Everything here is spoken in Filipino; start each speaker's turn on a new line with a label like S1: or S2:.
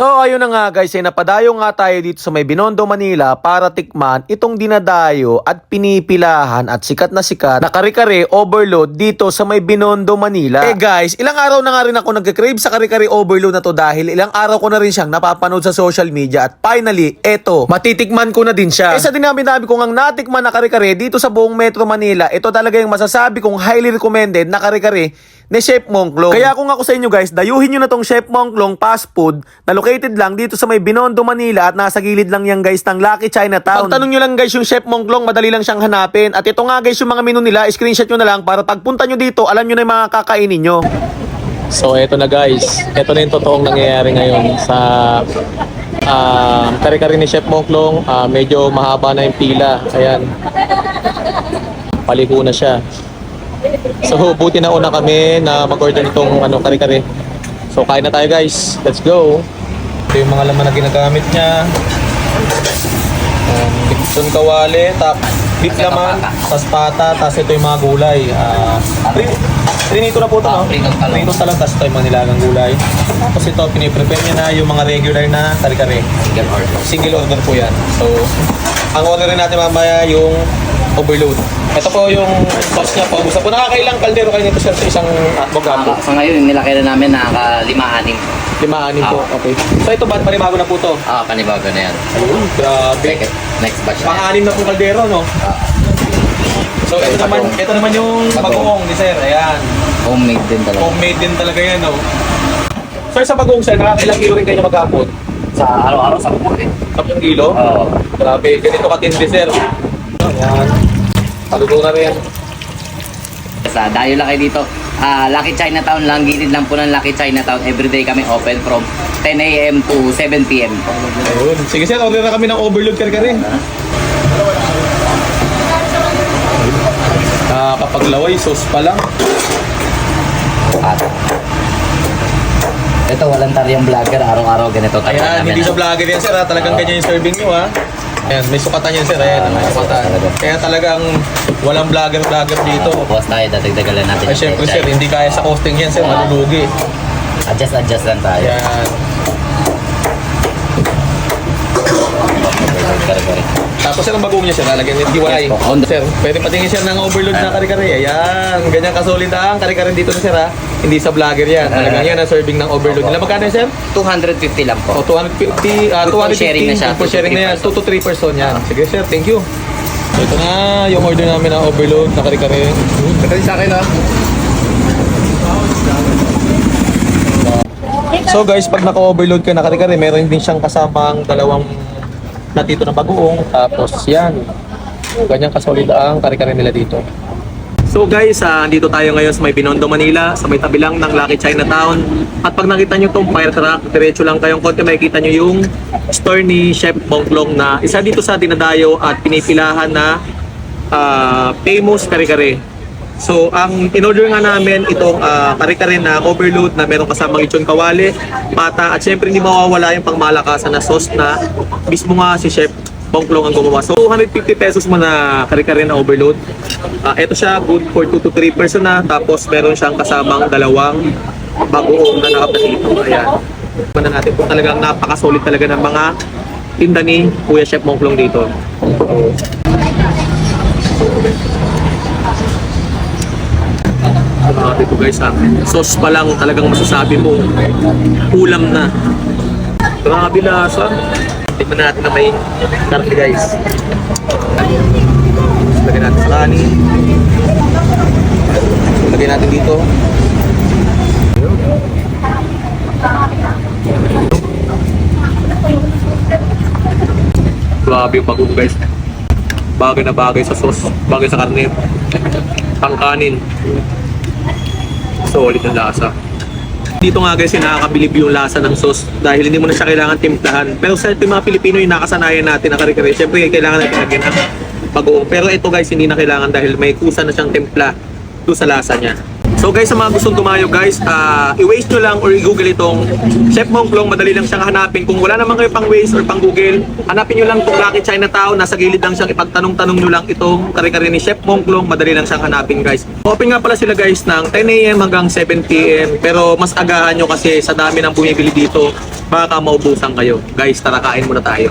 S1: So ayun na nga guys, napadayo nga tayo dito sa may Binondo, Manila para tikman itong dinadayo at pinipilahan at sikat na kare-kare overload dito sa may Binondo, Manila. Eh guys, ilang araw na nga rin ako nagka-crave sa kare-kare overload na to dahil ilang araw ko na rin siyang napapanood sa social media at finally, eto, matitikman ko na din siya. Eh sa dinami-dami kong ang natikman na kare-kare dito sa buong Metro Manila, ito talaga yung masasabi kong highly recommended na kare-kare ni Chef Mongklong. Kaya kung ako sa inyo guys, dayuhin nyo na tong Chef Mongklong fast food na located lang dito sa may Binondo, Manila at nasa gilid lang yan guys ng Lucky Chinatown. Pagtanong nyo lang guys yung Chef Mongklong, madali lang siyang hanapin. At ito nga guys yung mga menu nila, screenshot nyo na lang para pagpunta nyo dito, alam nyo na yung mga kakainin nyo. So eto na guys, eto na yung totoong nangyayari ngayon sa kare-kare ni Chef Mongklong. Medyo mahaba na yung pila, ayan, paliko na siya. So buti na una kami na mag-order nitong kare-kare. So kain na tayo guys. Let's go. Ito yung mga laman na ginagamit niya. Lechon kawali, beef laman, tas pata, tas ito yung mga gulay. Trinito na po ito, no? Trinito talaga, tas ito yung mga nilagang gulay. Tapos ito, piniprepare niya na yung mga regular na kare-kare. Single order po yan. So, ang order rin natin mamaya yung overload. Ito po yung sauce niya po. Gusto po nakakailang kaldero kayo nito sir sa isang bogapo?
S2: Sa ngayon, nilaki na namin nakaka 5-6.
S1: 5-6 po, okay. So ito ba, panibago na po to?
S2: Panibago na yan.
S1: Ayun, grabe.
S2: Next batch na yan.
S1: Pang-6 na po kaldero, no? So ito naman yung bagoong ni sir, ayan.
S2: Homemade din talaga.
S1: Homemade din talaga yan, no? Sir, sa bagoong sir, nakakailang kilo rin kayo magkapot?
S2: Sa araw-araw, 10 din.
S1: 10 kilo?
S2: Oo.
S1: Grabe, ganito katindi sir. Ayan. Palugo na rin.
S2: Sa dayo lang kayo dito. Lucky Chinatown lang, gilid lang po ng Lucky Chinatown. Everyday kami open from 10 a.m. to 7 p.m.
S1: Ayun. Sige sir, order na kami ng overload kare-kare. Kapag laway, sauce pa lang.
S2: At ito, walang taryang vlogger. Araw-araw ganito.
S1: Ayan, hindi sa vlogger yan sir ha. Talagang ganyan yung serving nyo ha. Ayan, may sukatan yan sir. Ayan, may sukatan. Kaya talagang walang vlogger dito.
S2: Bukas tayo, dadagdagalan natin.
S1: Ay syempre sir, hindi kaya sa costing yan sir. Malulugi.
S2: Adjust lang tayo.
S1: Ayan. Tapos sir, ang bagoong niya sir, lalagyan niya DIY.
S2: Yes,
S1: Sir, pwede patingin sir ng overload na kare-kare. Ayan, ganyan kasolid ang kare-kare dito na sir ha. Hindi sa vlogger yan. Talagang yan ang serving ng overload nila. Magkano yan sir?
S2: 250 lang po.
S1: O 250, 250
S2: sharing na siya.
S1: For sharing na yan, 2 to 3 person yan. Sige sir, thank you. So ito na yung order namin ng overload na kare-kare.
S2: Kasi sa akin ha.
S1: So guys, pag naka-overload ka na kare-kare, meron din siyang kasamang dalawang natito na bagoong. Tapos yan, ganyan kasolid ang kare-kare nila dito. So guys, dito tayo ngayon sa may Binondo, Manila, sa may tabi lang ng Lucky Chinatown. At pag nakita nyo itong fire truck, diretso lang kayong konti, makikita nyo yung store ni Chef Mongklong na isa dito sa dinadayo at pinipilahan na famous kare-kare. So ang in-order nga namin itong kare-kare na overload na merong kasamang lechon kawali, pata, at syempre hindi mawawala yung pangmalakasan na sauce na mismo nga si Chef Mongklong ang gumawa. So 250 pesos mo na kare-kare na overload. Ito siya, good for 2 to 3 person na. Tapos meron siyang kasamang dalawang bagoong na nakapasito. Ayan. Tignan natin kung talagang napakasolid talaga ng mga tinda ni Kuya Chef Mongklong dito. Grabe ko guys ha. Sauce pa lang talagang masasabi mo ulam na. Grabe lasa. Tignan natin na may karne guys. Lagyan natin sa kanin. Lagyan natin dito. Grabe yung bagong guys. Bagay na bagay sa sauce. Bagay sa karne. Ang kanin. Solid ang lasa. Dito nga guys, nakakabilib yung lasa ng sauce dahil hindi mo na siya kailangan timplahan. Pero sa ito yung mga Pilipino yung nakasanayan natin na kare-kare, syempre kailangan natin lagyan ng bagoong. Pero ito guys, hindi na kailangan dahil may kusa na siyang timpla doon sa lasa niya. So guys, sa mga gustong tumayo guys, i-waste nyo lang or i-google itong Chef Mongklong. Madali lang siyang hanapin. Kung wala naman kayo pang waste or pang google, hanapin nyo lang itong Lucky Chinatown. Nasa gilid lang siyang, ipagtanong-tanong nyo lang itong kare-kare ni Chef Mongklong. Madali lang siyang hanapin guys. Open nga pala sila guys ng 10 AM hanggang 7 PM. Pero mas agahan nyo kasi sa dami ng bumibili dito, baka maubusan kayo. Guys, tara kain muna tayo.